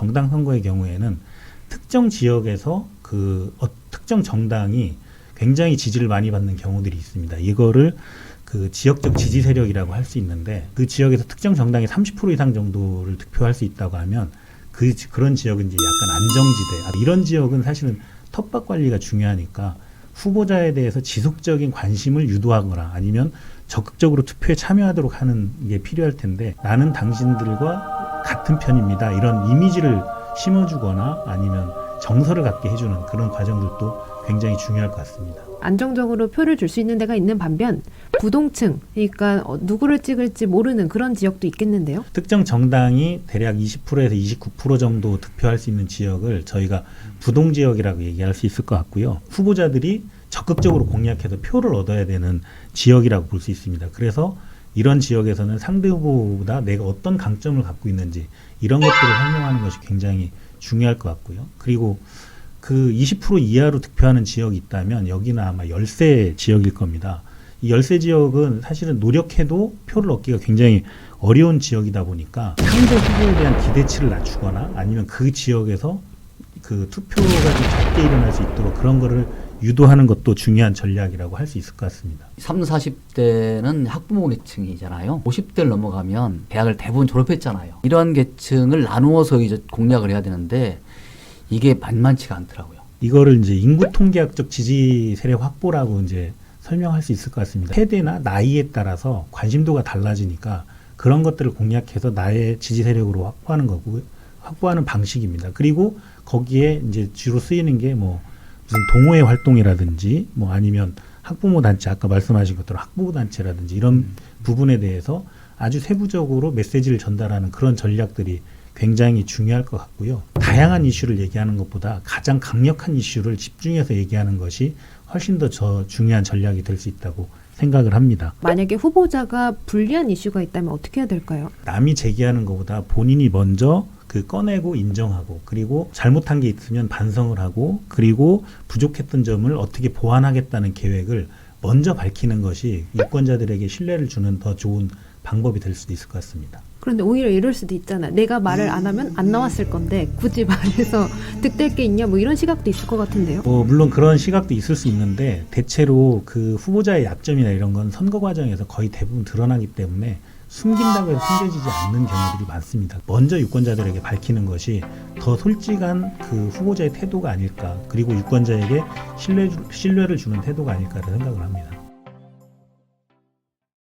정당 선거의 경우에는 특정 지역에서 특정 정당이 굉장히 지지를 많이 받는 경우들이 있습니다. 이거를 그 지역적 지지 세력이라고 할 수 있는데, 그 지역에서 특정 정당이 30% 이상 정도를 득표할 수 있다고 하면 그런 지역은 이제 약간 안정지대, 이런 지역은 사실은 텃밭 관리가 중요하니까 후보자에 대해서 지속적인 관심을 유도하거나 아니면 적극적으로 투표에 참여하도록 하는 게 필요할 텐데, 나는 당신들과 같은 편입니다, 이런 이미지를 심어주거나 아니면 정서를 갖게 해주는 그런 과정들도 굉장히 중요할 것 같습니다. 안정적으로 표를 줄 수 있는 데가 있는 반면 부동층, 그러니까 누구를 찍을지 모르는 그런 지역도 있겠는데요. 특정 정당이 대략 20%에서 29% 정도 득표할 수 있는 지역을 저희가 부동지역이라고 얘기할 수 있을 것 같고요. 후보자들이 적극적으로 공략해서 표를 얻어야 되는 지역이라고 볼 수 있습니다. 그래서 이런 지역에서는 상대 후보보다 내가 어떤 강점을 갖고 있는지 이런 것들을 설명하는 것이 굉장히 중요할 것 같고요. 그리고 그 20% 이하로 득표하는 지역이 있다면 여기는 아마 열세 지역일 겁니다. 이 열세 지역은 사실은 노력해도 표를 얻기가 굉장히 어려운 지역이다 보니까 상대 후보에 대한 기대치를 낮추거나 아니면 그 지역에서 그 투표가 좀 적게 일어날 수 있도록 그런 거를 유도하는 것도 중요한 전략이라고 할 수 있을 것 같습니다. 30, 40대는 학부모 계층이잖아요. 50대를 넘어가면 대학을 대부분 졸업했잖아요. 이런 계층을 나누어서 이제 공략을 해야 되는데 이게 만만치가 않더라고요. 이거를 이제 인구 통계학적 지지 세력 확보라고 이제 설명할 수 있을 것 같습니다. 세대나 나이에 따라서 관심도가 달라지니까 그런 것들을 공략해서 나의 지지 세력으로 확보하는 거고, 확보하는 방식입니다. 그리고 거기에 이제 주로 쓰이는 게 뭐 무슨 동호회 활동이라든지 뭐 아니면 학부모 단체, 아까 말씀하신 것처럼 학부모 단체라든지 이런 부분에 대해서 아주 세부적으로 메시지를 전달하는 그런 전략들이 굉장히 중요할 것 같고요. 다양한 이슈를 얘기하는 것보다 가장 강력한 이슈를 집중해서 얘기하는 것이 훨씬 더 중요한 전략이 될 수 있다고 생각을 합니다. 만약에 후보자가 불리한 이슈가 있다면 어떻게 해야 될까요? 남이 제기하는 것보다 본인이 먼저 꺼내고 인정하고, 그리고 잘못한 게 있으면 반성을 하고, 그리고 부족했던 점을 어떻게 보완하겠다는 계획을 먼저 밝히는 것이 유권자들에게 신뢰를 주는 더 좋은 방법이 될 수도 있을 것 같습니다. 그런데 오히려 이럴 수도 있잖아. 내가 말을 안 하면 안 나왔을 건데 굳이 말해서 득될 게 있냐, 뭐 이런 시각도 있을 것 같은데요. 물론 그런 시각도 있을 수 있는데, 대체로 그 후보자의 약점이나 이런 건 선거 과정에서 거의 대부분 드러나기 때문에 숨긴다고 해서 숨겨지지 않는 경우들이 많습니다. 먼저 유권자들에게 밝히는 것이 더 솔직한 그 후보자의 태도가 아닐까, 그리고 유권자에게 신뢰를 주는 태도가 아닐까 생각을 합니다.